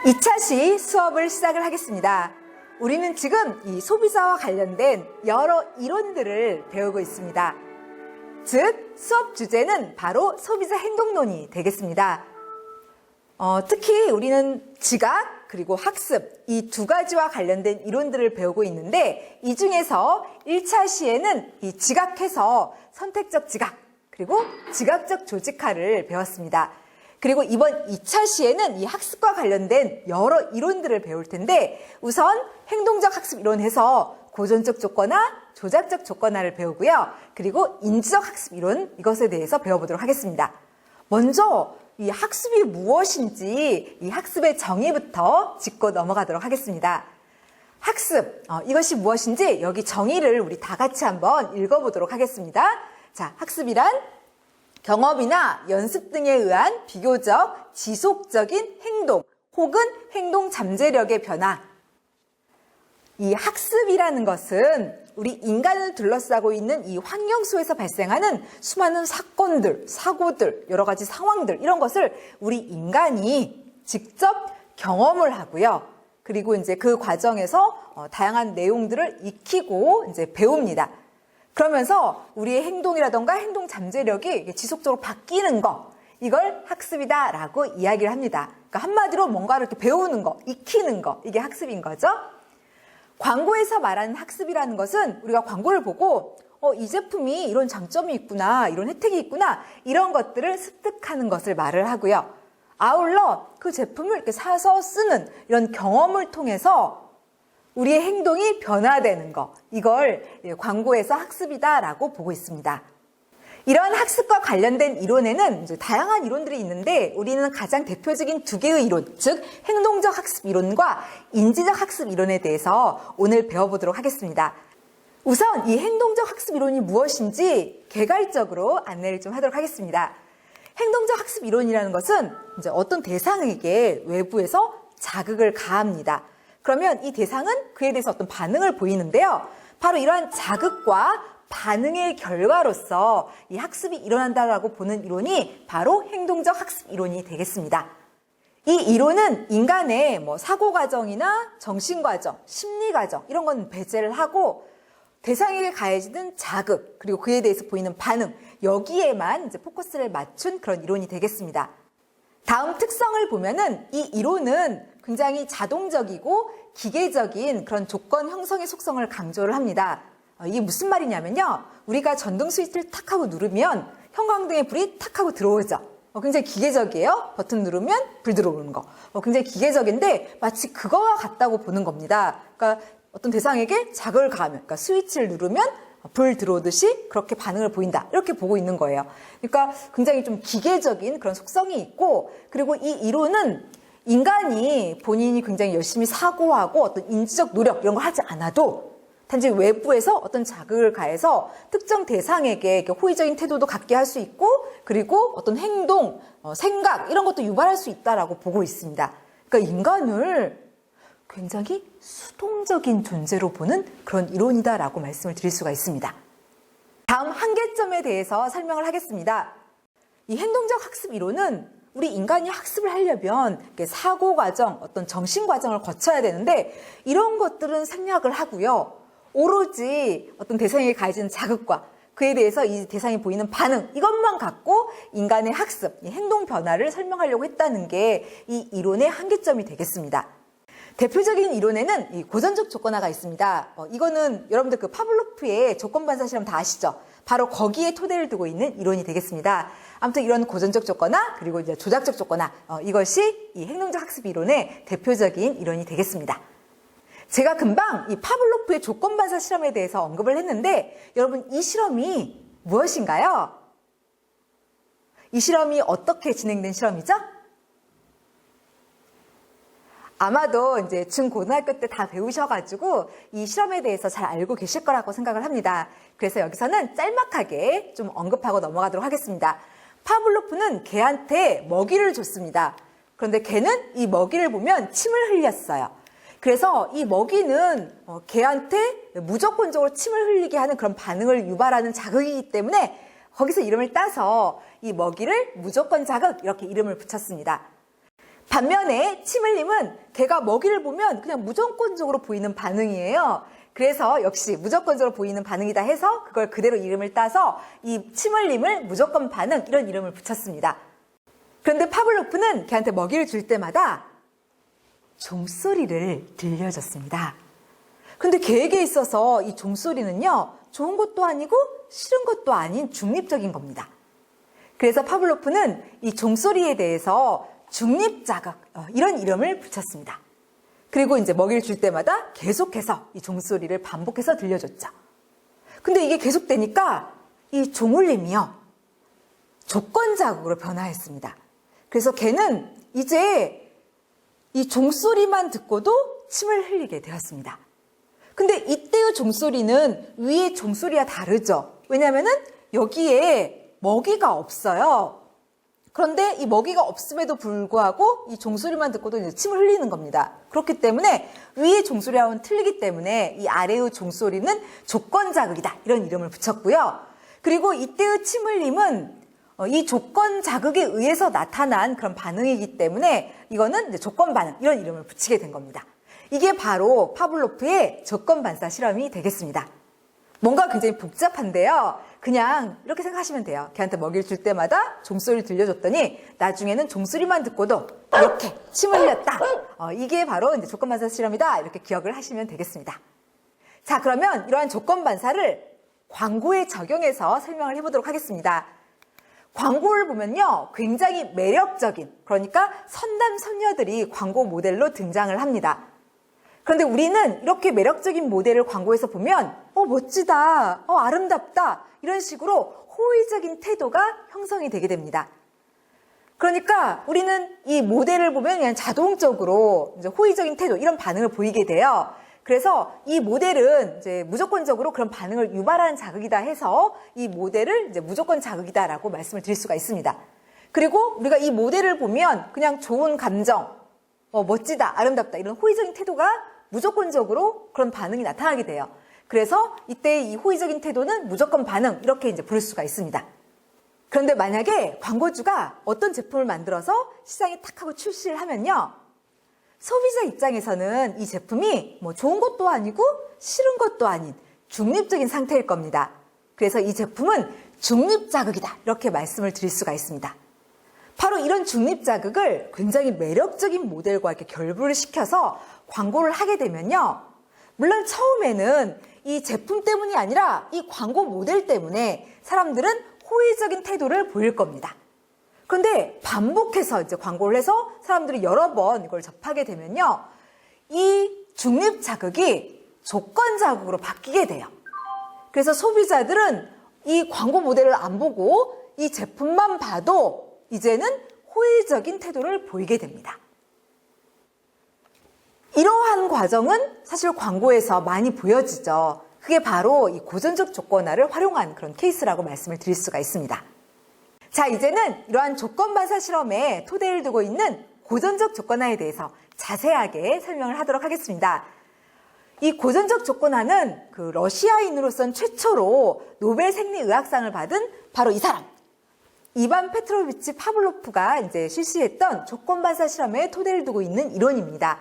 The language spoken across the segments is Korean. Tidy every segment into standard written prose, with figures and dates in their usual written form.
2차 수업을 시작을 하겠습니다. 우리는 지금 이 소비자와 관련된 여러 이론들을 배우고 있습니다. 즉, 수업 주제는 바로 소비자 행동론이 되겠습니다. 특히 우리는 지각 그리고 학습 이 두 가지와 관련된 이론들을 배우고 있는데 이 중에서 1차 시에는 이 지각해서 선택적 지각 그리고 지각적 조직화를 배웠습니다. 그리고 이번 2차 시에는 이 학습과 관련된 여러 이론들을 배울 텐데 우선 행동적 학습 이론에서 고전적 조건화, 조작적 조건화를 배우고요. 그리고 인지적 학습 이론 이것에 대해서 배워보도록 하겠습니다. 먼저 이 학습이 무엇인지 이 학습의 정의부터 짚고 넘어가도록 하겠습니다. 학습, 이것이 무엇인지 여기 정의를 우리 다 같이 한번 읽어보도록 하겠습니다. 자, 학습이란 경험이나 연습 등에 의한 비교적 지속적인 행동 혹은 행동 잠재력의 변화. 이 학습이라는 것은 우리 인간을 둘러싸고 있는 이 환경 속에서 발생하는 수많은 사건들, 사고들, 여러 가지 상황들 이런 것을 우리 인간이 직접 경험을 하고요. 그리고 이제 그 과정에서 다양한 내용들을 익히고 이제 배웁니다. 그러면서 우리의 행동이라던가 행동 잠재력이 지속적으로 바뀌는 거, 이걸 학습이다라고 이야기를 합니다. 그러니까 한마디로 뭔가를 이렇게 배우는 거, 익히는 거, 이게 학습인 거죠. 광고에서 말하는 학습이라는 것은 우리가 광고를 보고 이 제품이 이런 장점이 있구나, 이런 혜택이 있구나, 이런 것들을 습득하는 것을 말을 하고요. 아울러 그 제품을 이렇게 사서 쓰는 이런 경험을 통해서 우리의 행동이 변화되는 거, 이걸 광고에서 학습이다라고 보고 있습니다. 이런 학습과 관련된 이론에는 이제 다양한 이론들이 있는데 우리는 가장 대표적인 두 개의 이론, 즉 행동적 학습 이론과 인지적 학습 이론에 대해서 오늘 배워보도록 하겠습니다. 우선 이 행동적 학습 이론이 무엇인지 개괄적으로 안내를 좀 하도록 하겠습니다. 행동적 학습 이론이라는 것은 이제 어떤 대상에게 외부에서 자극을 가합니다. 그러면 이 대상은 그에 대해서 어떤 반응을 보이는데요. 바로 이러한 자극과 반응의 결과로서 이 학습이 일어난다라고 보는 이론이 바로 행동적 학습 이론이 되겠습니다. 이 이론은 인간의 사고 과정이나 정신 과정, 심리 과정 이런 건 배제를 하고 대상에게 가해지는 자극 그리고 그에 대해서 보이는 반응 여기에만 이제 포커스를 맞춘 그런 이론이 되겠습니다. 다음 특성을 보면은 이 이론은 굉장히 자동적이고 기계적인 그런 조건 형성의 속성을 강조를 합니다. 이게 무슨 말이냐면요. 우리가 전등 스위치를 탁 하고 누르면 형광등의 불이 탁 하고 들어오죠. 굉장히 기계적이에요. 버튼 누르면 불 들어오는 거. 굉장히 기계적인데 마치 그거와 같다고 보는 겁니다. 그러니까 어떤 대상에게 자극을 가하면, 그러니까 스위치를 누르면 불 들어오듯이 그렇게 반응을 보인다. 이렇게 보고 있는 거예요. 그러니까 굉장히 좀 기계적인 그런 속성이 있고 그리고 이 이론은 인간이 본인이 굉장히 열심히 사고하고 어떤 인지적 노력 이런 걸 하지 않아도 단지 외부에서 어떤 자극을 가해서 특정 대상에게 호의적인 태도도 갖게 할 수 있고 그리고 어떤 행동, 생각 이런 것도 유발할 수 있다라고 보고 있습니다. 그러니까 인간을 굉장히 수동적인 존재로 보는 그런 이론이다라고 말씀을 드릴 수가 있습니다. 다음 한계점에 대해서 설명을 하겠습니다. 이 행동적 학습 이론은 우리 인간이 학습을 하려면 사고 과정, 어떤 정신 과정을 거쳐야 되는데 이런 것들은 생략을 하고요. 오로지 어떤 대상에게 가해지는 자극과 그에 대해서 이 대상이 보이는 반응 이것만 갖고 인간의 학습, 행동 변화를 설명하려고 했다는 게 이 이론의 한계점이 되겠습니다. 대표적인 이론에는 이 고전적 조건화가 있습니다. 이거는 여러분들 그 파블로프의 조건반사 실험 다 아시죠? 바로 거기에 토대를 두고 있는 이론이 되겠습니다. 아무튼 이런 고전적 조건화 그리고 이제 조작적 조건화 이것이 이 행동적 학습 이론의 대표적인 이론이 되겠습니다. 제가 금방 이 파블로프의 조건반사 실험에 대해서 언급을 했는데 여러분 이 실험이 무엇인가요? 이 실험이 어떻게 진행된 실험이죠? 아마도 이제 중고등학교 때 다 배우셔가지고 이 실험에 대해서 잘 알고 계실 거라고 생각을 합니다. 그래서 여기서는 짤막하게 좀 언급하고 넘어가도록 하겠습니다. 파블로프는 개한테 먹이를 줬습니다. 그런데 개는 이 먹이를 보면 침을 흘렸어요. 그래서 이 먹이는 개한테 무조건적으로 침을 흘리게 하는 그런 반응을 유발하는 자극이기 때문에 거기서 이름을 따서 이 먹이를 무조건 자극 이렇게 이름을 붙였습니다. 반면에 침 흘림은 걔가 먹이를 보면 그냥 무조건적으로 보이는 반응이에요. 그래서 역시 무조건적으로 보이는 반응이다 해서 그걸 그대로 이름을 따서 이 침 흘림을 무조건 반응, 이런 이름을 붙였습니다. 그런데 파블로프는 걔한테 먹이를 줄 때마다 종소리를 들려줬습니다. 근데 걔에게 있어서 이 종소리는요, 좋은 것도 아니고 싫은 것도 아닌 중립적인 겁니다. 그래서 파블로프는 이 종소리에 대해서 중립자극, 이런 이름을 붙였습니다. 그리고 이제 먹이를 줄 때마다 계속해서 이 종소리를 반복해서 들려줬죠. 근데 이게 계속되니까 이 종울림이요, 조건자극으로 변화했습니다. 그래서 걔는 이제 이 종소리만 듣고도 침을 흘리게 되었습니다. 근데 이때의 종소리는 위의 종소리와 다르죠. 왜냐하면은 여기에 먹이가 없어요. 그런데 이 먹이가 없음에도 불구하고 이 종소리만 듣고도 이제 침을 흘리는 겁니다. 그렇기 때문에 위의 종소리와는 틀리기 때문에 이 아래의 종소리는 조건자극이다, 이런 이름을 붙였고요. 그리고 이때의 침 흘림은 이 조건자극에 의해서 나타난 그런 반응이기 때문에 이거는 이제 조건반응, 이런 이름을 붙이게 된 겁니다. 이게 바로 파블로프의 조건반사 실험이 되겠습니다. 뭔가 굉장히 복잡한데요. 그냥 이렇게 생각하시면 돼요. 걔한테 먹이를 줄 때마다 종소리를 들려줬더니 나중에는 종소리만 듣고도 이렇게 침을 흘렸다. 이게 바로 이제 조건반사 실험이다. 이렇게 기억을 하시면 되겠습니다. 자, 그러면 이러한 조건반사를 광고에 적용해서 설명을 해보도록 하겠습니다. 광고를 보면요, 굉장히 매력적인, 그러니까 선남 선녀들이 광고 모델로 등장을 합니다. 그런데 우리는 이렇게 매력적인 모델을 광고에서 보면 멋지다, 아름답다, 이런 식으로 호의적인 태도가 형성이 되게 됩니다. 그러니까 우리는 이 모델을 보면 그냥 자동적으로 이제 호의적인 태도, 이런 반응을 보이게 돼요. 그래서 이 모델은 이제 무조건적으로 그런 반응을 유발하는 자극이다 해서 이 모델을 이제 무조건 자극이다라고 말씀을 드릴 수가 있습니다. 그리고 우리가 이 모델을 보면 그냥 좋은 감정, 멋지다, 아름답다, 이런 호의적인 태도가 무조건적으로 그런 반응이 나타나게 돼요. 그래서 이때 이 호의적인 태도는 무조건 반응, 이렇게 이제 부를 수가 있습니다. 그런데 만약에 광고주가 어떤 제품을 만들어서 시장에 탁 하고 출시를 하면요, 소비자 입장에서는 이 제품이 좋은 것도 아니고 싫은 것도 아닌 중립적인 상태일 겁니다. 그래서 이 제품은 중립자극이다, 이렇게 말씀을 드릴 수가 있습니다. 바로 이런 중립자극을 굉장히 매력적인 모델과 이렇게 결부를 시켜서 광고를 하게 되면요, 물론 처음에는 이 제품 때문이 아니라 이 광고 모델 때문에 사람들은 호의적인 태도를 보일 겁니다. 그런데 반복해서 이제 광고를 해서 사람들이 여러 번 이걸 접하게 되면요, 이 중립 자극이 조건 자극으로 바뀌게 돼요. 그래서 소비자들은 이 광고 모델을 안 보고 이 제품만 봐도 이제는 호의적인 태도를 보이게 됩니다. 이러한 과정은 사실 광고에서 많이 보여지죠. 그게 바로 이 고전적 조건화를 활용한 그런 케이스라고 말씀을 드릴 수가 있습니다. 자, 이제는 이러한 조건반사 실험에 토대를 두고 있는 고전적 조건화에 대해서 자세하게 설명을 하도록 하겠습니다. 이 고전적 조건화는 그 러시아인으로선 최초로 노벨 생리의학상을 받은 바로 이 사람, 이반 페트로비치 파블로프가 이제 실시했던 조건반사 실험에 토대를 두고 있는 이론입니다.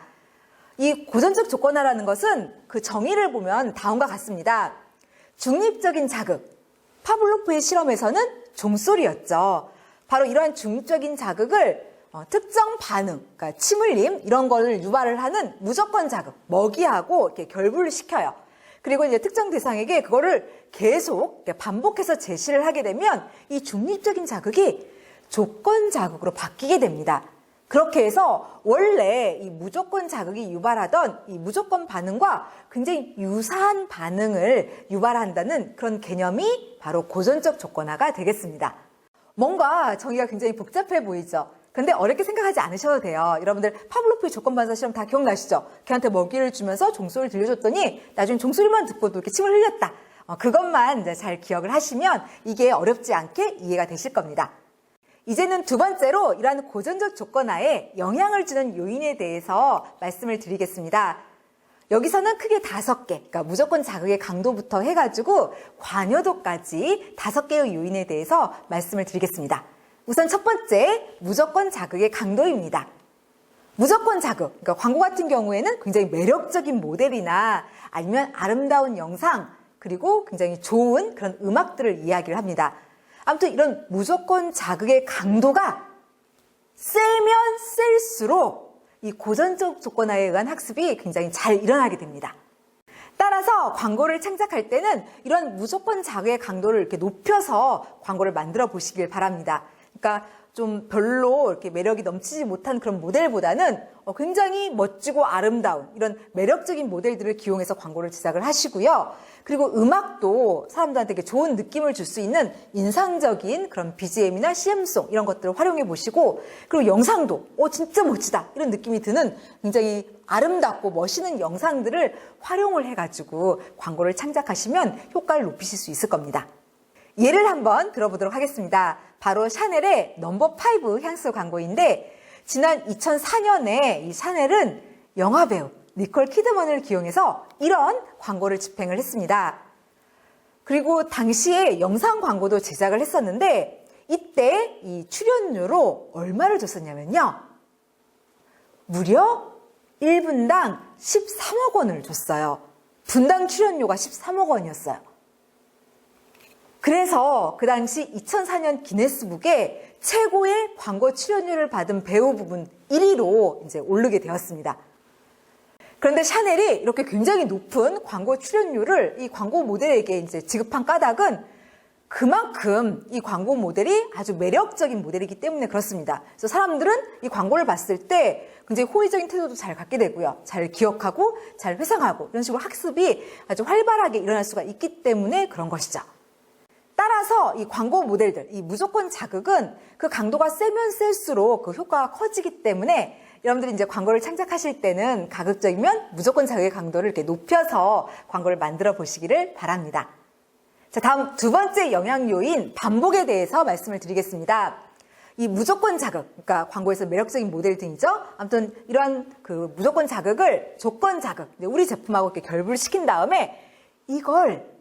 이 고전적 조건화라는 것은 그 정의를 보면 다음과 같습니다. 중립적인 자극, 파블로프의 실험에서는 종소리였죠. 바로 이러한 중립적인 자극을 특정 반응, 그러니까 침 흘림 이런 거를 유발을 하는 무조건 자극, 먹이하고 이렇게 결부를 시켜요. 그리고 이제 특정 대상에게 그거를 계속 반복해서 제시를 하게 되면 이 중립적인 자극이 조건 자극으로 바뀌게 됩니다. 그렇게 해서 원래 이 무조건 자극이 유발하던 이 무조건 반응과 굉장히 유사한 반응을 유발한다는 그런 개념이 바로 고전적 조건화가 되겠습니다. 뭔가 정의가 굉장히 복잡해 보이죠? 근데 어렵게 생각하지 않으셔도 돼요. 여러분들 파블로프의 조건반사 실험 다 기억나시죠? 걔한테 먹이를 주면서 종소리를 들려줬더니 나중에 종소리만 듣고도 이렇게 침을 흘렸다. 그것만 이제 잘 기억을 하시면 이게 어렵지 않게 이해가 되실 겁니다. 이제는 두 번째로 이러한 고전적 조건화에 영향을 주는 요인에 대해서 말씀을 드리겠습니다. 여기서는 크게 5개, 그러니까 무조건 자극의 강도부터 해가지고 관여도까지 5개의 요인에 대해서 말씀을 드리겠습니다. 우선 첫 번째, 무조건 자극의 강도입니다. 무조건 자극, 그러니까 광고 같은 경우에는 굉장히 매력적인 모델이나 아니면 아름다운 영상, 그리고 굉장히 좋은 그런 음악들을 이야기를 합니다. 아무튼 이런 무조건 자극의 강도가 세면 셀수록 이 고전적 조건화에 의한 학습이 굉장히 잘 일어나게 됩니다. 따라서 광고를 창작할 때는 이런 무조건 자극의 강도를 이렇게 높여서 광고를 만들어 보시길 바랍니다. 그러니까 좀 별로 이렇게 매력이 넘치지 못한 그런 모델보다는 굉장히 멋지고 아름다운 이런 매력적인 모델들을 기용해서 광고를 제작을 하시고요. 그리고 음악도 사람들한테 좋은 느낌을 줄 수 있는 인상적인 그런 BGM이나 CM송 이런 것들을 활용해 보시고, 그리고 영상도 진짜 멋지다 이런 느낌이 드는 굉장히 아름답고 멋있는 영상들을 활용을 해가지고 광고를 창작하시면 효과를 높이실 수 있을 겁니다. 예를 한번 들어보도록 하겠습니다. 바로 샤넬의 넘버 5 향수 광고인데, 지난 2004년에 이 샤넬은 영화배우 니콜 키드먼을 기용해서 이런 광고를 집행을 했습니다. 그리고 당시에 영상 광고도 제작을 했었는데, 이때 이 출연료로 얼마를 줬었냐면요, 무려 1분당 13억 원을 줬어요. 분당 출연료가 13억 원이었어요. 그래서 그 당시 2004년 기네스북에 최고의 광고 출연료를 받은 배우 부분 1위로 이제 오르게 되었습니다. 그런데 샤넬이 이렇게 굉장히 높은 광고 출연료를 이 광고 모델에게 이제 지급한 까닭은 그만큼 이 광고 모델이 아주 매력적인 모델이기 때문에 그렇습니다. 그래서 사람들은 이 광고를 봤을 때 굉장히 호의적인 태도도 잘 갖게 되고요. 잘 기억하고 잘 회상하고 이런 식으로 학습이 아주 활발하게 일어날 수가 있기 때문에 그런 것이죠. 따라서 이 광고 모델들, 이 무조건 자극은 그 강도가 세면 셀수록 그 효과가 커지기 때문에 여러분들이 이제 광고를 창작하실 때는 가급적이면 무조건 자극의 강도를 이렇게 높여서 광고를 만들어 보시기를 바랍니다. 자, 다음 두 번째 영향 요인 반복에 대해서 말씀을 드리겠습니다. 이 무조건 자극, 그러니까 광고에서 매력적인 모델 등이죠. 아무튼 이러한 그 무조건 자극을 조건 자극, 우리 제품하고 이렇게 결부를 시킨 다음에 이걸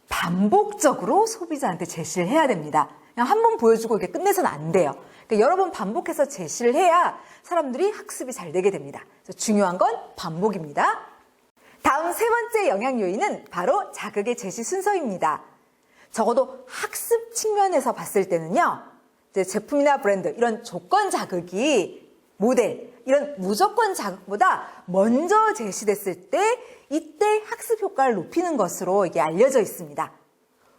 반복적으로 소비자한테 제시를 해야 됩니다. 그냥 한 번 보여주고 이렇게 끝내서는 안 돼요. 그러니까 여러 번 반복해서 제시를 해야 사람들이 학습이 잘 되게 됩니다. 그래서 중요한 건 반복입니다. 다음 세 번째 영향 요인은 바로 자극의 제시 순서입니다. 적어도 학습 측면에서 봤을 때는요, 이제 제품이나 브랜드, 이런 조건 자극이 모델, 이런 무조건 자극보다 먼저 제시됐을 때 이때 학습 효과를 높이는 것으로 이게 알려져 있습니다.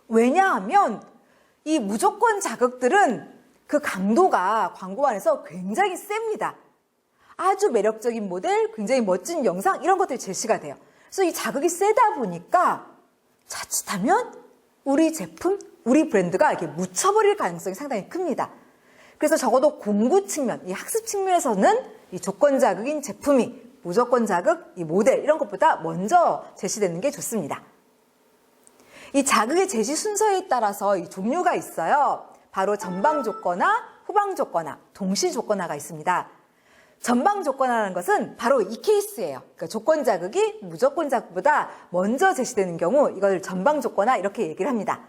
왜냐하면 이 무조건 자극들은 그 강도가 광고 안에서 굉장히 셉니다. 아주 매력적인 모델, 굉장히 멋진 영상 이런 것들이 제시가 돼요. 그래서 이 자극이 세다 보니까 자칫하면 우리 제품, 우리 브랜드가 이렇게 묻혀버릴 가능성이 상당히 큽니다. 그래서 적어도 공부 측면, 이 학습 측면에서는 이 조건 자극인 제품이 무조건 자극, 이 모델 이런 것보다 먼저 제시되는 게 좋습니다. 이 자극의 제시 순서에 따라서 이 종류가 있어요. 바로 전방 조건화, 후방 조건화, 동시 조건화가 있습니다. 전방 조건화라는 것은 바로 이 케이스예요. 그러니까 조건 자극이 무조건 자극보다 먼저 제시되는 경우 이걸 전방 조건화 이렇게 얘기를 합니다.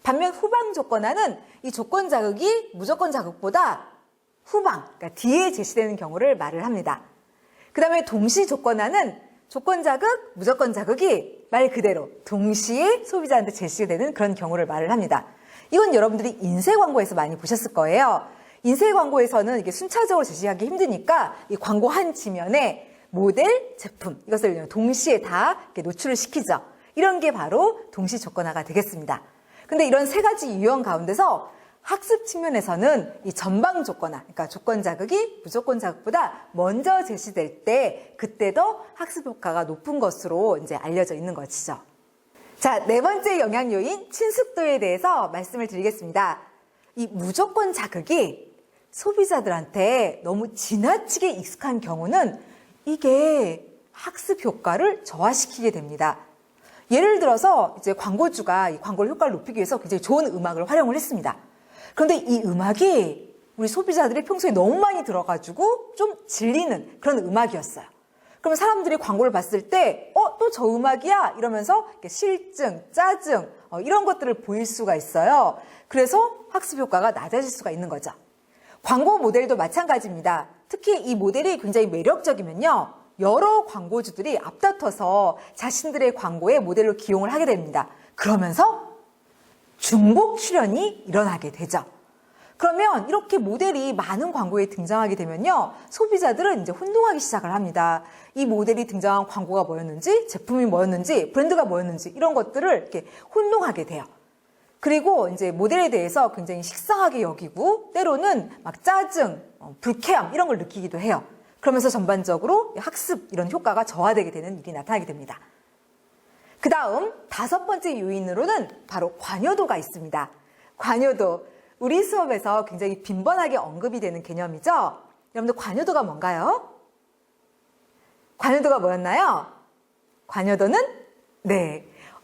반면 후방 조건화는 이 조건 자극이 무조건 자극보다 후방, 그러니까 뒤에 제시되는 경우를 말을 합니다. 그 다음에 동시 조건화는 조건 자극, 무조건 자극이 말 그대로 동시에 소비자한테 제시되는 그런 경우를 말을 합니다. 이건 여러분들이 인쇄 광고에서 많이 보셨을 거예요. 인쇄 광고에서는 이게 순차적으로 제시하기 힘드니까 이 광고 한 지면에 모델, 제품 이것을 동시에 다 이렇게 노출을 시키죠. 이런 게 바로 동시 조건화가 되겠습니다. 근데 이런 세 가지 유형 가운데서 학습 측면에서는 이 전방 조건화, 그러니까 조건 자극이 무조건 자극보다 먼저 제시될 때 그때 더 학습 효과가 높은 것으로 이제 알려져 있는 것이죠. 자, 네 번째 영향 요인 친숙도에 대해서 말씀을 드리겠습니다. 이 무조건 자극이 소비자들한테 너무 지나치게 익숙한 경우는 이게 학습 효과를 저하시키게 됩니다. 예를 들어서 이제 광고주가 이 광고를 효과를 높이기 위해서 굉장히 좋은 음악을 활용을 했습니다. 그런데 이 음악이 우리 소비자들이 평소에 너무 많이 들어가지고 좀 질리는 그런 음악이었어요. 그러면 사람들이 광고를 봤을 때 또 저 음악이야? 이러면서 실증, 짜증 이런 것들을 보일 수가 있어요. 그래서 학습 효과가 낮아질 수가 있는 거죠. 광고 모델도 마찬가지입니다. 특히 이 모델이 굉장히 매력적이면요. 여러 광고주들이 앞다퉈서 자신들의 광고에 모델로 기용을 하게 됩니다. 그러면서 중복 출연이 일어나게 되죠. 그러면 이렇게 모델이 많은 광고에 등장하게 되면요. 소비자들은 이제 혼동하기 시작을 합니다. 이 모델이 등장한 광고가 뭐였는지, 제품이 뭐였는지, 브랜드가 뭐였는지 이런 것들을 이렇게 혼동하게 돼요. 그리고 이제 모델에 대해서 굉장히 식상하게 여기고 때로는 막 짜증, 불쾌함 이런 걸 느끼기도 해요. 그러면서 전반적으로 학습 이런 효과가 저하되게 되는 일이 나타나게 됩니다. 그 다음 5번째 요인으로는 바로 관여도가 있습니다. 관여도, 우리 수업에서 굉장히 빈번하게 언급이 되는 개념이죠. 여러분들 관여도가 뭔가요? 관여도가 뭐였나요? 관여도는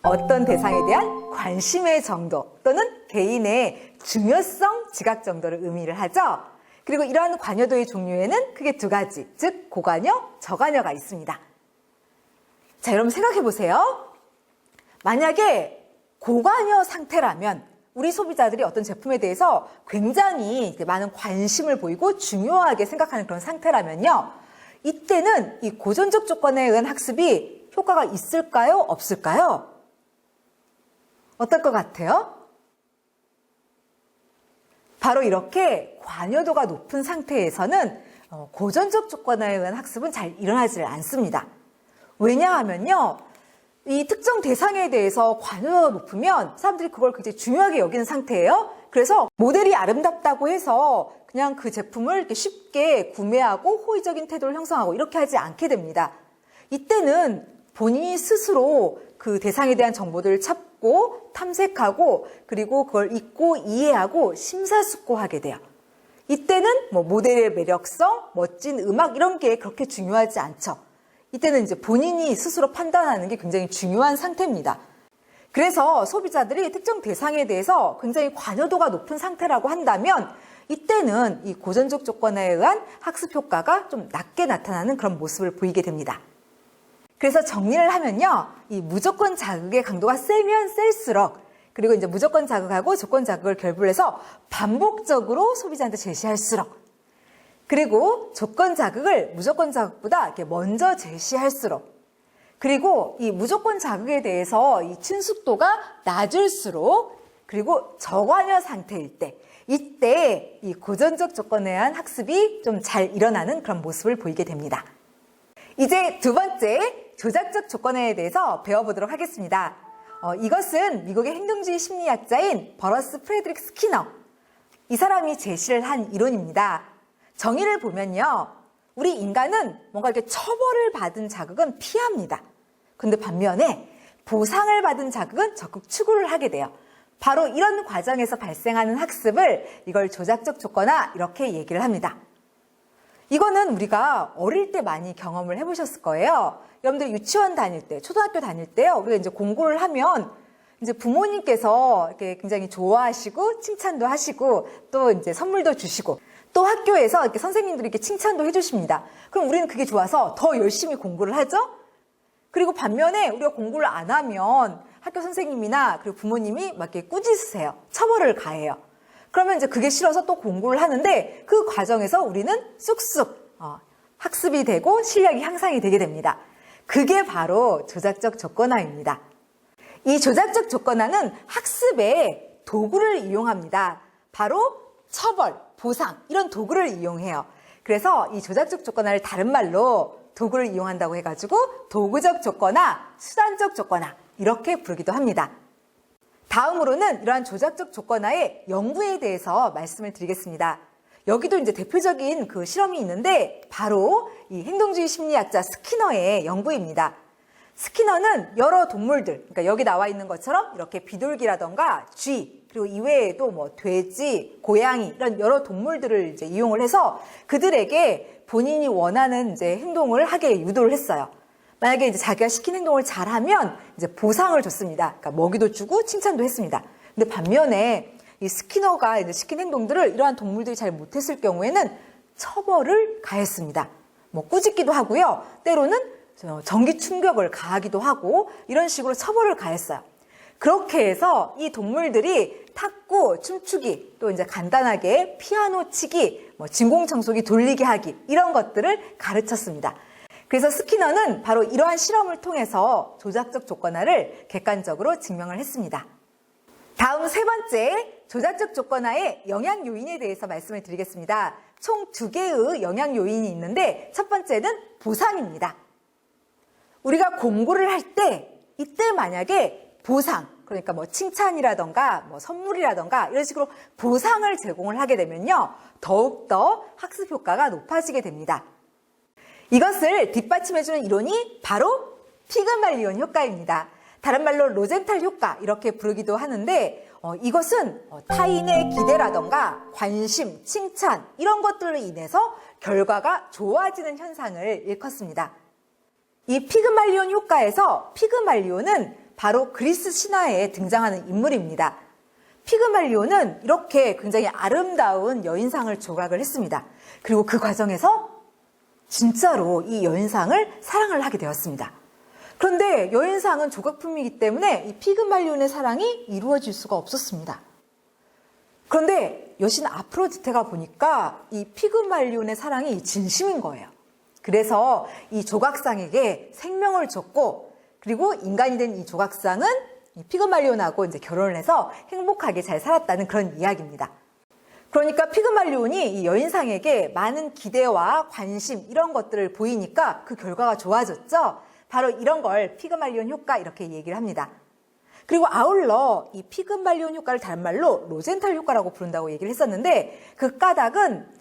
어떤 대상에 대한 관심의 정도 또는 개인의 중요성, 지각 정도를 의미를 하죠. 그리고 이러한 관여도의 종류에는 크게 2가지, 즉 고관여, 저관여가 있습니다. 자, 여러분 생각해 보세요. 만약에 고관여 상태라면 우리 소비자들이 어떤 제품에 대해서 굉장히 많은 관심을 보이고 중요하게 생각하는 그런 상태라면요. 이때는 이 고전적 조건에 의한 학습이 효과가 있을까요? 없을까요? 어떨 것 같아요? 바로 이렇게 관여도가 높은 상태에서는 고전적 조건에 의한 학습은 잘 일어나지 않습니다. 왜냐하면요. 이 특정 대상에 대해서 관여도가 높으면 사람들이 그걸 굉장히 중요하게 여기는 상태예요. 그래서 모델이 아름답다고 해서 그냥 그 제품을 이렇게 쉽게 구매하고 호의적인 태도를 형성하고 이렇게 하지 않게 됩니다. 이때는 본인이 스스로 그 대상에 대한 정보들을 찾고 탐색하고 그리고 그걸 읽고 이해하고 심사숙고하게 돼요. 이때는 모델의 매력성, 멋진 음악 이런 게 그렇게 중요하지 않죠. 이때는 이제 본인이 스스로 판단하는 게 굉장히 중요한 상태입니다. 그래서 소비자들이 특정 대상에 대해서 굉장히 관여도가 높은 상태라고 한다면 이때는 이 고전적 조건에 의한 학습 효과가 좀 낮게 나타나는 그런 모습을 보이게 됩니다. 그래서 정리를 하면요. 이 무조건 자극의 강도가 세면 셀수록 그리고 이제 무조건 자극하고 조건 자극을 결부해서 반복적으로 소비자한테 제시할수록 그리고 조건 자극을 무조건 자극보다 이렇게 먼저 제시할수록 그리고 이 무조건 자극에 대해서 이 친숙도가 낮을수록 그리고 저관여 상태일 때 이때 이 고전적 조건에 의한 학습이 좀 잘 일어나는 그런 모습을 보이게 됩니다. 이제 2번째 조작적 조건에 대해서 배워보도록 하겠습니다. 이것은 미국의 행동주의 심리학자인 버러스 프레드릭 스키너 이 사람이 제시를 한 이론입니다. 정의를 보면요. 우리 인간은 뭔가 이렇게 처벌을 받은 자극은 피합니다. 근데 반면에 보상을 받은 자극은 적극 추구를 하게 돼요. 바로 이런 과정에서 발생하는 학습을 이걸 조작적 조건화 이렇게 얘기를 합니다. 이거는 우리가 어릴 때 많이 경험을 해보셨을 거예요. 여러분들 유치원 다닐 때, 초등학교 다닐 때요. 우리가 이제 공부를 하면 이제 부모님께서 이렇게 굉장히 좋아하시고 칭찬도 하시고 또 이제 선물도 주시고 또 학교에서 이렇게 선생님들이 이렇게 칭찬도 해주십니다. 그럼 우리는 그게 좋아서 더 열심히 공부를 하죠? 그리고 반면에 우리가 공부를 안 하면 학교 선생님이나 그리고 부모님이 막 이렇게 꾸짖으세요. 처벌을 가해요. 그러면 이제 그게 싫어서 또 공부를 하는데 그 과정에서 우리는 쑥쑥 학습이 되고 실력이 향상이 되게 됩니다. 그게 바로 조작적 조건화입니다. 이 조작적 조건화는 학습의 도구를 이용합니다. 바로 처벌, 보상 이런 도구를 이용해요. 그래서 이 조작적 조건화를 다른 말로 도구를 이용한다고 해가지고 도구적 조건화, 수단적 조건화 이렇게 부르기도 합니다. 다음으로는 이러한 조작적 조건화의 연구에 대해서 말씀을 드리겠습니다. 여기도 이제 대표적인 그 실험이 있는데 바로 이 행동주의 심리학자 스키너의 연구입니다. 스키너는 여러 동물들, 그러니까 여기 나와 있는 것처럼 이렇게 비둘기라던가 쥐, 그리고 이외에도 돼지, 고양이 이런 여러 동물들을 이제 이용을 해서 그들에게 본인이 원하는 이제 행동을 하게 유도를 했어요. 만약에 이제 자기가 시킨 행동을 잘하면 이제 보상을 줬습니다. 그러니까 먹이도 주고 칭찬도 했습니다. 근데 반면에 이 스키너가 이제 시킨 행동들을 이러한 동물들이 잘 못했을 경우에는 처벌을 가했습니다. 꾸짖기도 하고요. 때로는 전기 충격을 가하기도 하고 이런 식으로 처벌을 가했어요. 그렇게 해서 이 동물들이 탁구, 춤추기, 또 이제 간단하게 피아노 치기, 진공청소기 돌리기 하기 이런 것들을 가르쳤습니다. 그래서 스키너는 바로 이러한 실험을 통해서 조작적 조건화를 객관적으로 증명을 했습니다. 다음 세 번째, 조작적 조건화의 영향 요인에 대해서 말씀을 드리겠습니다. 총 2개의 영향 요인이 있는데 첫 번째는 보상입니다. 우리가 공부를 할 때 이때 만약에 보상, 그러니까 칭찬이라던가 선물이라던가 이런 식으로 보상을 제공을 하게 되면요, 더욱더 학습 효과가 높아지게 됩니다. 이것을 뒷받침해주는 이론이 바로 피그말리온 효과입니다. 다른 말로 로젠탈 효과 이렇게 부르기도 하는데 이것은 타인의 기대라던가 관심, 칭찬 이런 것들로 인해서 결과가 좋아지는 현상을 일컫습니다. 이 피그말리온 효과에서 피그말리온은 바로 그리스 신화에 등장하는 인물입니다. 피그말리온은 이렇게 굉장히 아름다운 여인상을 조각을 했습니다. 그리고 그 과정에서 진짜로 이 여인상을 사랑을 하게 되었습니다. 그런데 여인상은 조각품이기 때문에 이 피그말리온의 사랑이 이루어질 수가 없었습니다. 그런데 여신 아프로디테가 보니까 이 피그말리온의 사랑이 진심인 거예요. 그래서 이 조각상에게 생명을 줬고, 그리고 인간이 된 이 조각상은 이 피그말리온하고 이제 결혼을 해서 행복하게 잘 살았다는 그런 이야기입니다. 그러니까 피그말리온이 이 여인상에게 많은 기대와 관심 이런 것들을 보이니까 그 결과가 좋아졌죠. 바로 이런 걸 피그말리온 효과 이렇게 얘기를 합니다. 그리고 아울러 이 피그말리온 효과를 다른 말로 로젠탈 효과라고 부른다고 얘기를 했었는데, 그 까닭은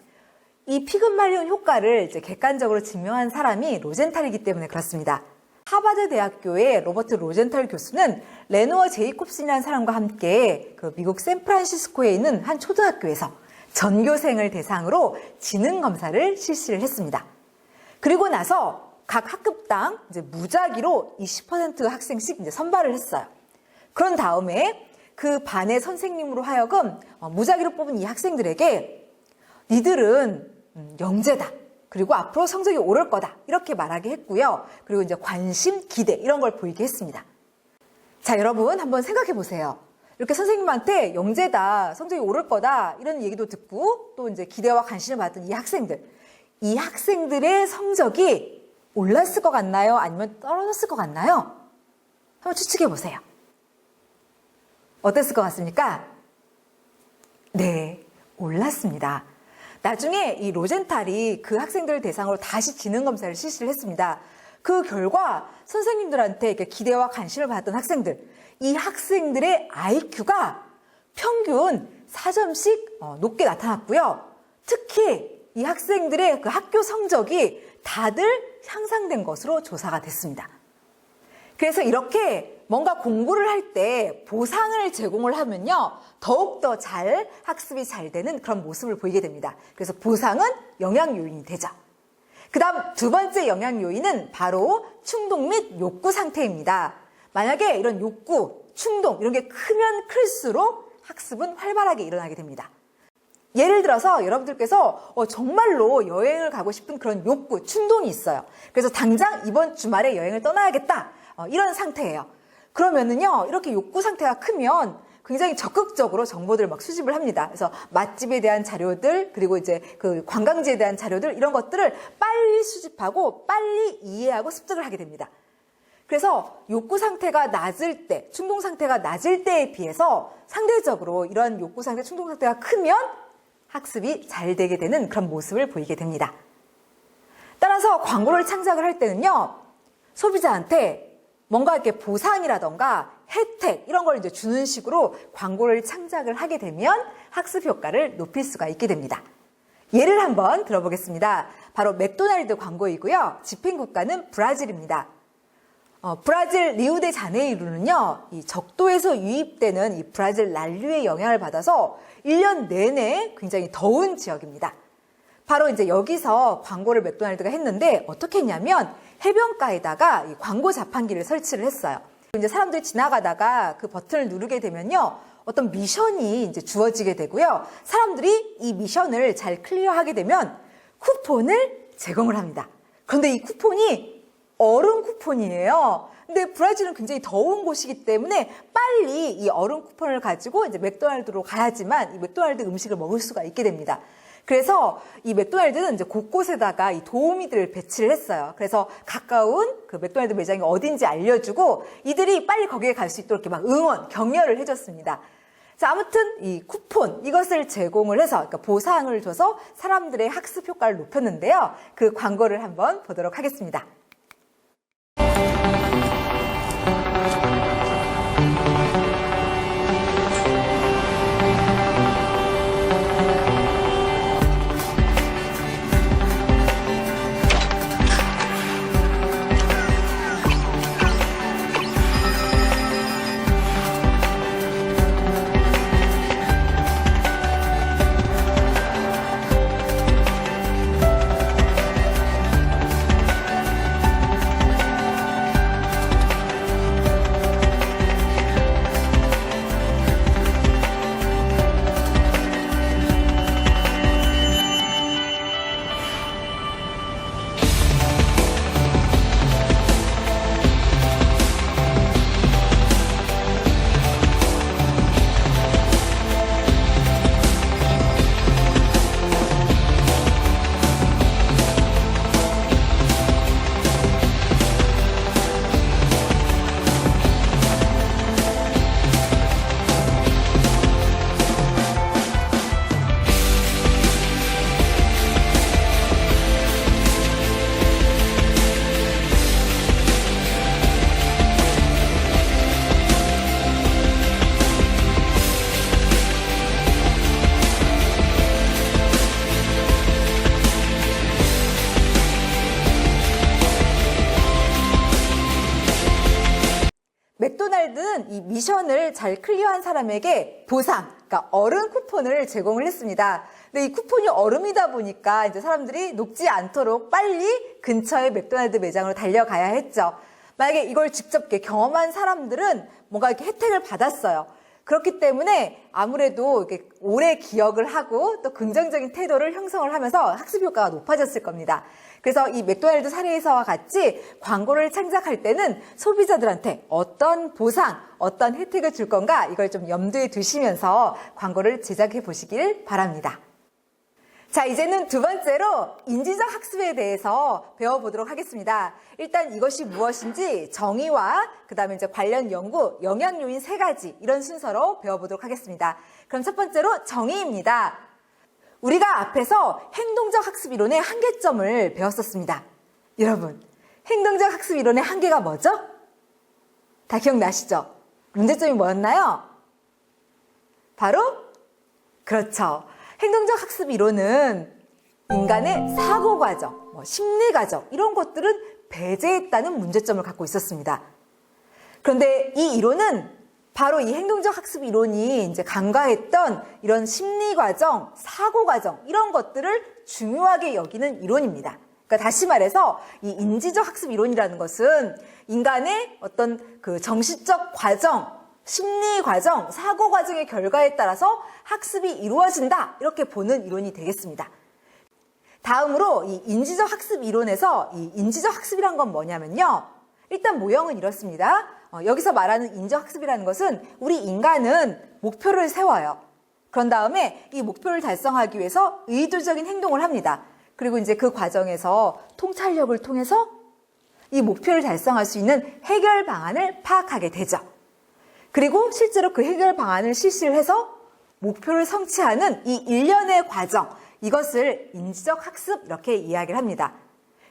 이 피그말리온 효과를 이제 객관적으로 증명한 사람이 로젠탈이기 때문에 그렇습니다. 하버드 대학교의 로버트 로젠탈 교수는 레노어 제이콥슨이라는 사람과 함께 그 미국 샌프란시스코에 있는 한 초등학교에서 전교생을 대상으로 지능 검사를 실시를 했습니다. 그리고 나서 각 학급당 이제 무작위로 20% 학생씩 이제 선발을 했어요. 그런 다음에 그 반의 선생님으로 하여금 무작위로 뽑은 이 학생들에게 니들은 영재다. 그리고 앞으로 성적이 오를 거다. 이렇게 말하게 했고요. 그리고 이제 관심, 기대 이런 걸 보이게 했습니다. 자, 여러분 한번 생각해 보세요. 이렇게 선생님한테 영재다, 성적이 오를 거다 이런 얘기도 듣고 또 이제 기대와 관심을 받은 이 학생들의 성적이 올랐을 것 같나요? 아니면 떨어졌을 것 같나요? 한번 추측해 보세요. 어땠을 것 같습니까? 네, 올랐습니다. 나중에 이 로젠탈이 그 학생들을 대상으로 다시 지능 검사를 실시를 했습니다. 그 결과 선생님들한테 이렇게 기대와 관심을 받았던 학생들, 이 학생들의 IQ가 평균 4점씩 높게 나타났고요. 특히 이 학생들의 그 학교 성적이 다들 향상된 것으로 조사가 됐습니다. 그래서 이렇게 뭔가 공부를 할 때 보상을 제공을 하면요, 더욱더 학습이 잘 되는 그런 모습을 보이게 됩니다. 그래서 보상은 영향 요인이 되죠. 그 다음 두 번째 영향 요인은 바로 충동 및 욕구 상태입니다. 만약에 이런 욕구, 충동 이런 게 크면 클수록 학습은 활발하게 일어나게 됩니다. 예를 들어서 여러분들께서 정말로 여행을 가고 싶은 그런 욕구, 충동이 있어요. 그래서 당장 이번 주말에 여행을 떠나야겠다. 이런 상태예요. 그러면은요, 이렇게 욕구 상태가 크면 굉장히 적극적으로 정보들을 막 수집을 합니다. 그래서 맛집에 대한 자료들, 그리고 이제 그 관광지에 대한 자료들, 이런 것들을 빨리 수집하고 빨리 이해하고 습득을 하게 됩니다. 그래서 욕구 상태가 낮을 때, 충동 상태가 낮을 때에 비해서 상대적으로 이런 욕구 상태, 충동 상태가 크면 학습이 잘 되게 되는 그런 모습을 보이게 됩니다. 따라서 광고를 창작을 할 때는요, 소비자한테 뭔가 이렇게 보상이라던가 혜택 이런 걸 이제 주는 식으로 광고를 창작을 하게 되면 학습 효과를 높일 수가 있게 됩니다. 예를 한번 들어보겠습니다. 바로 맥도날드 광고이고요. 집행 국가는 브라질입니다. 브라질 리우데자네이루는요, 이 적도에서 유입되는 이 브라질 난류의 영향을 받아서 1년 내내 굉장히 더운 지역입니다. 바로 이제 여기서 광고를 맥도날드가 했는데 어떻게 했냐면 해변가에다가 이 광고 자판기를 설치를 했어요. 이제 사람들이 지나가다가 그 버튼을 누르게 되면요, 어떤 미션이 이제 주어지게 되고요. 사람들이 이 미션을 잘 클리어하게 되면 쿠폰을 제공을 합니다. 그런데 이 쿠폰이 얼음 쿠폰이에요. 근데 브라질은 굉장히 더운 곳이기 때문에 빨리 이 얼음 쿠폰을 가지고 이제 맥도날드로 가야지만 이 맥도날드 음식을 먹을 수가 있게 됩니다. 그래서 이 맥도날드는 이제 곳곳에다가 이 도우미들을 배치를 했어요. 그래서 가까운 그 맥도날드 매장이 어딘지 알려주고 이들이 빨리 거기에 갈 수 있도록 이렇게 막 응원, 격려를 해줬습니다. 자, 아무튼 이 쿠폰 이것을 제공을 해서 그러니까 보상을 줘서 사람들의 학습 효과를 높였는데요. 그 광고를 한번 보도록 하겠습니다. 맥도날드는 이 미션을 잘 클리어한 사람에게 보상, 그러니까 얼음 쿠폰을 제공을 했습니다. 근데 이 쿠폰이 얼음이다 보니까 이제 사람들이 녹지 않도록 빨리 근처의 맥도날드 매장으로 달려가야 했죠. 만약에 이걸 직접 이렇게 경험한 사람들은 뭔가 이렇게 혜택을 받았어요. 그렇기 때문에 아무래도 이렇게 오래 기억을 하고 또 긍정적인 태도를 형성을 하면서 학습 효과가 높아졌을 겁니다. 그래서 이 맥도날드 사례에서와 같이 광고를 창작할 때는 소비자들한테 어떤 보상, 어떤 혜택을 줄 건가 이걸 좀 염두에 두시면서 광고를 제작해 보시길 바랍니다. 자, 이제는 두 번째로 인지적 학습에 대해서 배워보도록 하겠습니다. 일단 이것이 무엇인지 정의와 그다음에 이제 관련 연구, 영향 요인 3가지 이런 순서로 배워보도록 하겠습니다. 그럼 첫 번째로 정의입니다. 우리가 앞에서 행동적 학습 이론의 한계점을 배웠었습니다. 여러분, 행동적 학습 이론의 한계가 뭐죠? 다 기억나시죠? 문제점이 뭐였나요? 바로 그렇죠. 행동적 학습 이론은 인간의 사고 과정, 심리 과정 이런 것들은 배제했다는 문제점을 갖고 있었습니다. 그런데 이 이론은 바로 이 행동적 학습 이론이 이제 간과했던 이런 심리 과정, 사고 과정 이런 것들을 중요하게 여기는 이론입니다. 그러니까 다시 말해서 이 인지적 학습 이론이라는 것은 인간의 어떤 그 정신적 과정, 심리 과정, 사고 과정의 결과에 따라서 학습이 이루어진다 이렇게 보는 이론이 되겠습니다. 다음으로 이 인지적 학습 이론에서 이 인지적 학습이란 건 뭐냐면요. 일단 모형은 이렇습니다. 여기서 말하는 인지적 학습이라는 것은 우리 인간은 목표를 세워요. 그런 다음에 이 목표를 달성하기 위해서 의도적인 행동을 합니다. 그리고 이제 그 과정에서 통찰력을 통해서 이 목표를 달성할 수 있는 해결 방안을 파악하게 되죠. 그리고 실제로 그 해결 방안을 실시를 해서 목표를 성취하는 이 일련의 과정, 이것을 인지적 학습 이렇게 이야기를 합니다.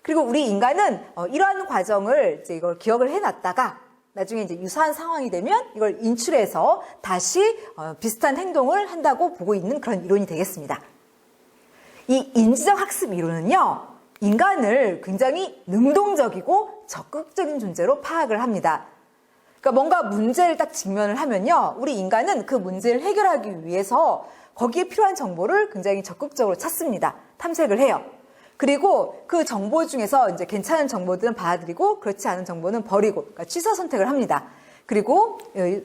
그리고 우리 인간은 이러한 과정을 이제 이걸 기억을 해놨다가 나중에 이제 유사한 상황이 되면 이걸 인출해서 다시 비슷한 행동을 한다고 보고 있는 그런 이론이 되겠습니다. 이 인지적 학습 이론은요, 인간을 굉장히 능동적이고 적극적인 존재로 파악을 합니다. 그러니까 뭔가 문제를 딱 직면을 하면요, 우리 인간은 그 문제를 해결하기 위해서 거기에 필요한 정보를 굉장히 적극적으로 찾습니다. 탐색을 해요. 그리고 그 정보 중에서 이제 괜찮은 정보들은 받아들이고 그렇지 않은 정보는 버리고, 그러니까 취사 선택을 합니다. 그리고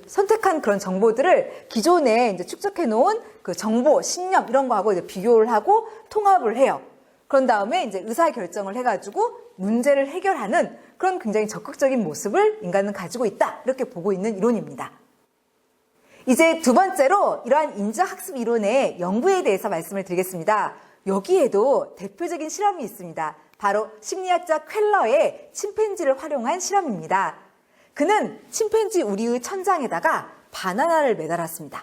선택한 그런 정보들을 기존에 이제 축적해 놓은 그 정보, 신념 이런 거하고 이제 비교를 하고 통합을 해요. 그런 다음에 이제 의사 결정을 해가지고 문제를 해결하는 그런 굉장히 적극적인 모습을 인간은 가지고 있다. 이렇게 보고 있는 이론입니다. 이제 두 번째로 이러한 인지학습 이론의 연구에 대해서 말씀을 드리겠습니다. 여기에도 대표적인 실험이 있습니다. 바로 심리학자 쾰러의 침팬지를 활용한 실험입니다. 그는 침팬지 우리의 천장에다가 바나나를 매달았습니다.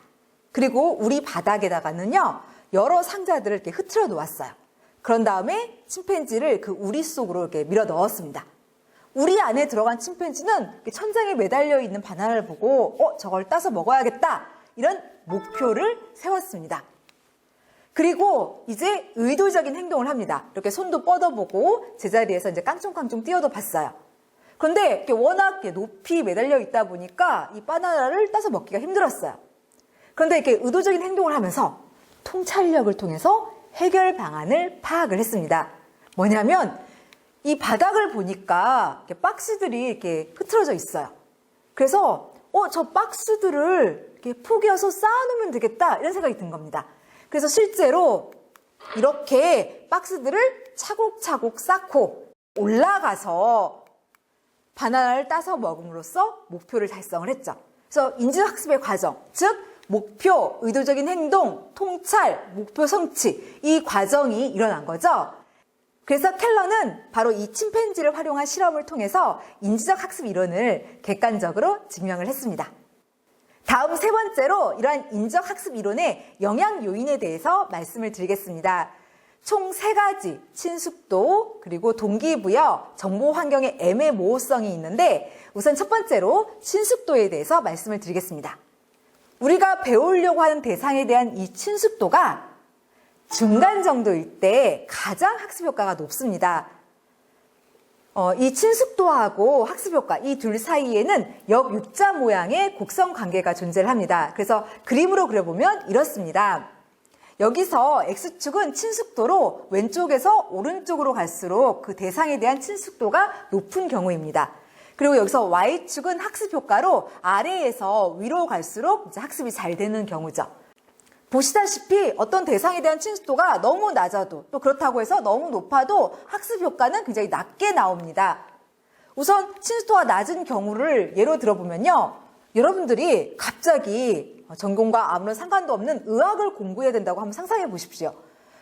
그리고 우리 바닥에다가는요, 여러 상자들을 이렇게 흐트러 놓았어요. 그런 다음에 침팬지를 그 우리 속으로 이렇게 밀어 넣었습니다. 우리 안에 들어간 침팬지는 천장에 매달려 있는 바나나를 보고 저걸 따서 먹어야겠다, 이런 목표를 세웠습니다. 그리고 이제 의도적인 행동을 합니다. 이렇게 손도 뻗어보고 제자리에서 이제 깡총깡총 뛰어도 봤어요. 그런데 워낙 높이 매달려 있다 보니까 이 바나나를 따서 먹기가 힘들었어요. 그런데 이렇게 의도적인 행동을 하면서 통찰력을 통해서 해결 방안을 파악을 했습니다. 뭐냐면 이 바닥을 보니까 이렇게 박스들이 이렇게 흐트러져 있어요. 그래서 저 박스들을 이렇게 포개어서 쌓아놓으면 되겠다, 이런 생각이 든 겁니다. 그래서 실제로 이렇게 박스들을 차곡차곡 쌓고 올라가서 바나나를 따서 먹음으로써 목표를 달성을 했죠. 그래서 인지학습의 과정, 즉 목표, 의도적인 행동, 통찰, 목표 성취, 이 과정이 일어난 거죠. 그래서 켈러는 바로 이 침팬지를 활용한 실험을 통해서 인지적 학습 이론을 객관적으로 증명을 했습니다. 다음 세 번째로 이러한 인지적 학습 이론의 영향 요인에 대해서 말씀을 드리겠습니다. 총 3가지, 친숙도, 그리고 동기부여, 정보 환경의 애매모호성이 있는데, 우선 첫 번째로 친숙도에 대해서 말씀을 드리겠습니다. 우리가 배우려고 하는 대상에 대한 이 친숙도가 중간 정도일 때 가장 학습 효과가 높습니다. 이 친숙도하고 학습 효과, 이 둘 사이에는 역육자 모양의 곡선 관계가 존재를 합니다. 그래서 그림으로 그려보면 이렇습니다. 여기서 X축은 친숙도로 왼쪽에서 오른쪽으로 갈수록 그 대상에 대한 친숙도가 높은 경우입니다. 그리고 여기서 Y축은 학습 효과로 아래에서 위로 갈수록 이제 학습이 잘 되는 경우죠. 보시다시피 어떤 대상에 대한 친숙도가 너무 낮아도, 또 그렇다고 해서 너무 높아도 학습 효과는 굉장히 낮게 나옵니다. 우선 친숙도가 낮은 경우를 예로 들어보면요, 여러분들이 갑자기 전공과 아무런 상관도 없는 의학을 공부해야 된다고 한번 상상해 보십시오.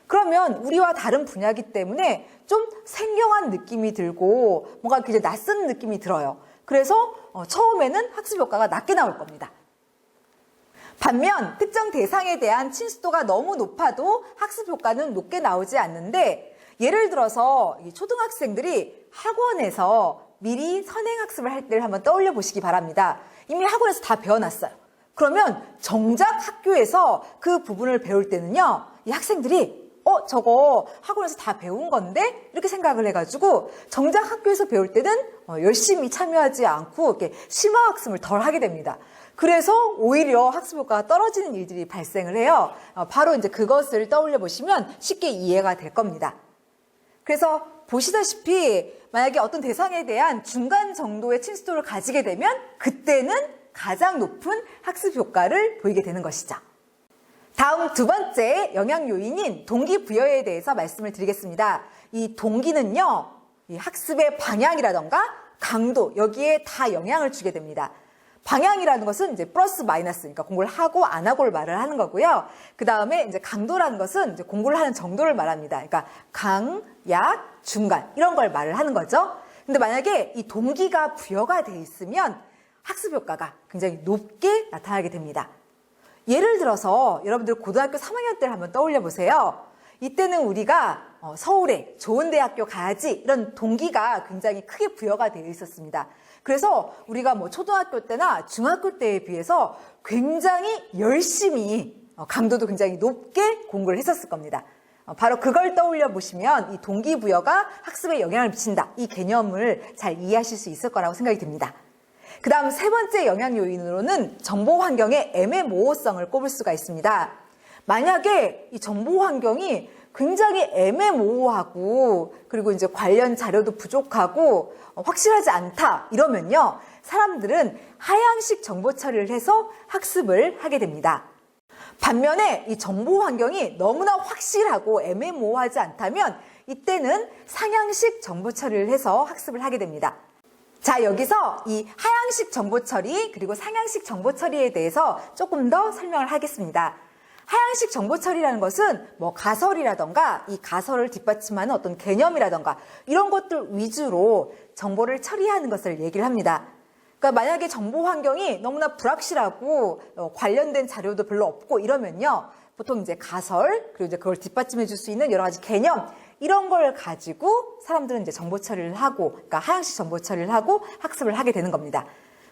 그러면 우리와 다른 분야이기 때문에 좀 생경한 느낌이 들고 뭔가 굉장히 낯선 느낌이 들어요. 그래서 처음에는 학습 효과가 낮게 나올 겁니다. 반면 특정 대상에 대한 친숙도가 너무 높아도 학습 효과는 높게 나오지 않는데, 예를 들어서 초등학생들이 학원에서 미리 선행학습을 할 때를 한번 떠올려 보시기 바랍니다. 이미 학원에서 다 배워놨어요. 그러면 정작 학교에서 그 부분을 배울 때는요, 이 학생들이 저거 학원에서 다 배운 건데? 이렇게 생각을 해가지고 정작 학교에서 배울 때는 열심히 참여하지 않고 이렇게 심화학습을 덜 하게 됩니다. 그래서 오히려 학습 효과가 떨어지는 일들이 발생을 해요. 바로 이제 그것을 떠올려 보시면 쉽게 이해가 될 겁니다. 그래서 보시다시피 만약에 어떤 대상에 대한 중간 정도의 친숙도를 가지게 되면 그때는 가장 높은 학습 효과를 보이게 되는 것이죠. 다음 두 번째 영향 요인인 동기부여에 대해서 말씀을 드리겠습니다. 이 동기는요, 이 학습의 방향이라던가 강도, 여기에 다 영향을 주게 됩니다. 방향이라는 것은 이제 플러스 마이너스, 그러니까 공부를 하고 안 하고를 말을 하는 거고요. 그 다음에 이제 강도라는 것은 이제 공부를 하는 정도를 말합니다. 그러니까 강, 약, 중간, 이런 걸 말을 하는 거죠. 근데 만약에 이 동기가 부여가 돼 있으면 학습 효과가 굉장히 높게 나타나게 됩니다. 예를 들어서 여러분들 고등학교 3학년 때를 한번 떠올려 보세요. 이때는 우리가 서울에 좋은 대학교 가야지, 이런 동기가 굉장히 크게 부여가 되어 있었습니다. 그래서 우리가 초등학교 때나 중학교 때에 비해서 굉장히 열심히, 강도도 굉장히 높게 공부를 했었을 겁니다. 바로 그걸 떠올려 보시면 이 동기부여가 학습에 영향을 미친다, 이 개념을 잘 이해하실 수 있을 거라고 생각이 듭니다. 그 다음 세 번째 영향 요인으로는 정보 환경의 애매모호성을 꼽을 수가 있습니다. 만약에 이 정보 환경이 굉장히 애매모호하고, 그리고 이제 관련 자료도 부족하고 확실하지 않다, 이러면요, 사람들은 하향식 정보 처리를 해서 학습을 하게 됩니다. 반면에 이 정보 환경이 너무나 확실하고 애매모호하지 않다면 이때는 상향식 정보 처리를 해서 학습을 하게 됩니다. 자, 여기서 이 하향식 정보 처리 그리고 상향식 정보 처리에 대해서 조금 더 설명을 하겠습니다. 하향식 정보 처리라는 것은 뭐 가설이라던가 이 가설을 뒷받침하는 어떤 개념이라던가 이런 것들 위주로 정보를 처리하는 것을 얘기를 합니다. 그러니까 만약에 정보 환경이 너무나 불확실하고 관련된 자료도 별로 없고 이러면요. 보통 이제 가설 그리고 이제 그걸 뒷받침해 줄 수 있는 여러 가지 개념 이런 걸 가지고 사람들은 이제 정보 처리를 하고, 그러니까 하향식 정보 처리를 하고 학습을 하게 되는 겁니다.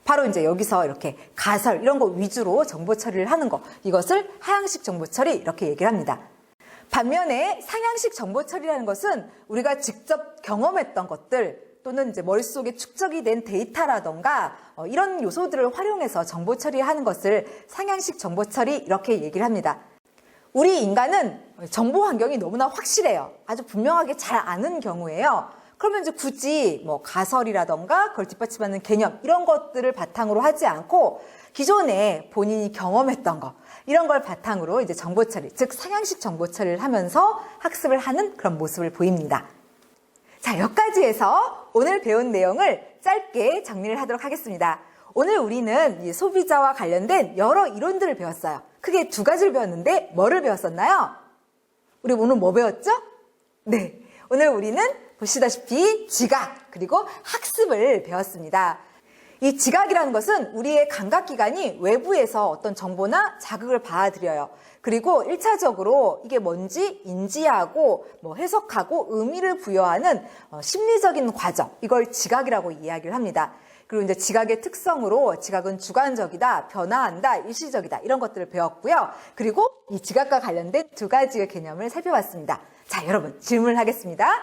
바로 이제 여기서 이렇게 가설 이런 거 위주로 정보 처리를 하는 거, 이것을 하향식 정보 처리 이렇게 얘기를 합니다. 반면에 상향식 정보 처리라는 것은 우리가 직접 경험했던 것들 또는 이제 머릿속에 축적이 된 데이터라던가 이런 요소들을 활용해서 정보 처리하는 것을 상향식 정보 처리 이렇게 얘기를 합니다. 우리 인간은 정보 환경이 너무나 확실해요. 아주 분명하게 잘 아는 경우에요. 그러면 이제 굳이 뭐 가설이라던가 그걸 뒷받침하는 개념 이런 것들을 바탕으로 하지 않고 기존에 본인이 경험했던 거 이런 걸 바탕으로 이제 정보 처리, 즉 상향식 정보 처리를 하면서 학습을 하는 그런 모습을 보입니다. 자, 여기까지 해서 오늘 배운 내용을 짧게 정리를 하도록 하겠습니다. 오늘 우리는 이 소비자와 관련된 여러 이론들을 배웠어요. 크게 두 가지를 배웠는데 뭐를 배웠었나요? 우리 오늘 뭐 배웠죠? 네, 오늘 우리는 보시다시피 지각 그리고 학습을 배웠습니다. 이 지각이라는 것은 우리의 감각기관이 외부에서 어떤 정보나 자극을 받아들여요. 그리고 1차적으로 이게 뭔지 인지하고 뭐 해석하고 의미를 부여하는 심리적인 과정, 이걸 지각이라고 이야기를 합니다. 그리고 이제 지각의 특성으로 지각은 주관적이다, 변화한다, 일시적이다 이런 것들을 배웠고요. 그리고 이 지각과 관련된 두 가지의 개념을 살펴봤습니다. 자, 여러분 질문을 하겠습니다.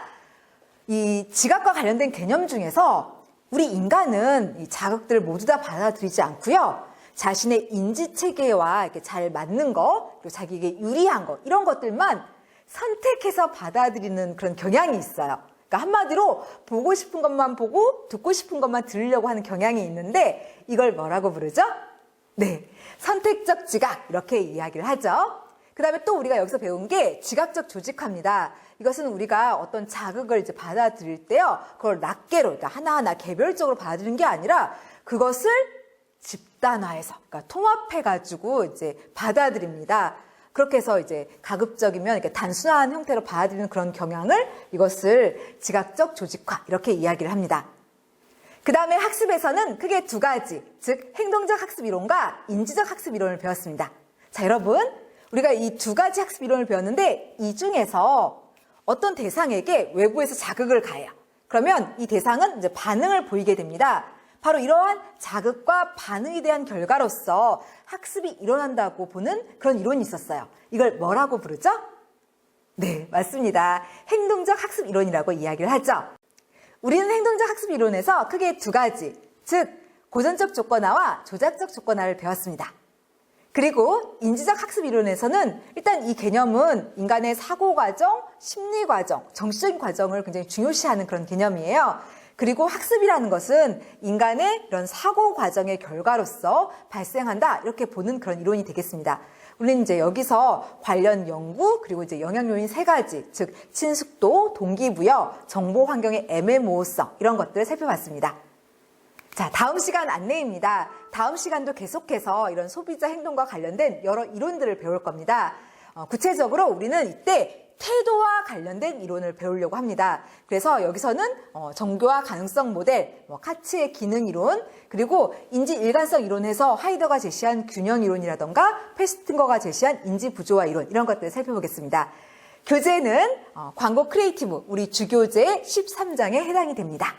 이 지각과 관련된 개념 중에서 우리 인간은 이 자극들을 모두 다 받아들이지 않고요. 자신의 인지 체계와 이렇게 잘 맞는 거, 그리고 자기에게 유리한 거 이런 것들만 선택해서 받아들이는 그런 경향이 있어요. 그러니까 한마디로 보고 싶은 것만 보고 듣고 싶은 것만 들으려고 하는 경향이 있는데 이걸 뭐라고 부르죠? 네, 선택적 지각 이렇게 이야기를 하죠. 그 다음에 또 우리가 여기서 배운 게 지각적 조직화입니다. 이것은 우리가 어떤 자극을 이제 받아들일 때요, 그걸 낱개로, 그러니까 하나하나 개별적으로 받아들이는 게 아니라 그것을 집단화해서, 그러니까 통합해가지고 이제 받아들입니다. 그렇게 해서 이제 가급적이면 이렇게 단순한 형태로 받아들이는 그런 경향을 이것을 지각적 조직화 이렇게 이야기를 합니다. 그 다음에 학습에서는 크게 두 가지, 즉 행동적 학습 이론과 인지적 학습 이론을 배웠습니다. 자, 여러분 우리가 이 두 가지 학습 이론을 배웠는데 이 중에서 어떤 대상에게 외부에서 자극을 가해요. 그러면 이 대상은 이제 반응을 보이게 됩니다. 바로 이러한 자극과 반응에 대한 결과로서 학습이 일어난다고 보는 그런 이론이 있었어요. 이걸 뭐라고 부르죠? 네, 맞습니다. 행동적 학습 이론이라고 이야기를 하죠. 우리는 행동적 학습 이론에서 크게 두 가지, 즉 고전적 조건화와 조작적 조건화를 배웠습니다. 그리고 인지적 학습 이론에서는 일단 이 개념은 인간의 사고 과정, 심리 과정, 정치적인 과정을 굉장히 중요시하는 그런 개념이에요. 그리고 학습이라는 것은 인간의 이런 사고 과정의 결과로서 발생한다 이렇게 보는 그런 이론이 되겠습니다. 우리는 이제 여기서 관련 연구 그리고 이제 영향 요인 세 가지, 즉 친숙도, 동기부여, 정보 환경의 애매모호성 이런 것들을 살펴봤습니다. 자, 다음 시간 안내입니다. 다음 시간도 계속해서 이런 소비자 행동과 관련된 여러 이론들을 배울 겁니다. 구체적으로 우리는 이때 태도와 관련된 이론을 배우려고 합니다. 그래서 여기서는 정교화 가능성 모델, 카츠의 기능 이론, 그리고 인지 일관성 이론에서 하이더가 제시한 균형 이론이라던가 페스팅거가 제시한 인지 부조화 이론 이런 것들을 살펴보겠습니다. 교재는 광고 크리에이티브 우리 주교재 13장에 해당이 됩니다.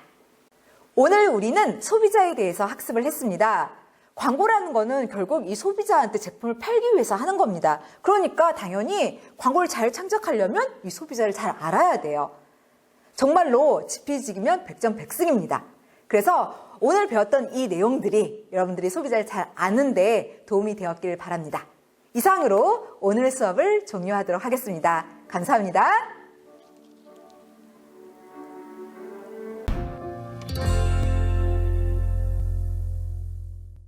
오늘 우리는 소비자에 대해서 학습을 했습니다. 광고라는 거는 결국 이 소비자한테 제품을 팔기 위해서 하는 겁니다. 그러니까 당연히 광고를 잘 창작하려면 이 소비자를 잘 알아야 돼요. 정말로 지피지기면 백전백승입니다. 그래서 오늘 배웠던 이 내용들이 여러분들이 소비자를 잘 아는데 도움이 되었길 바랍니다. 이상으로 오늘 수업을 종료하도록 하겠습니다. 감사합니다.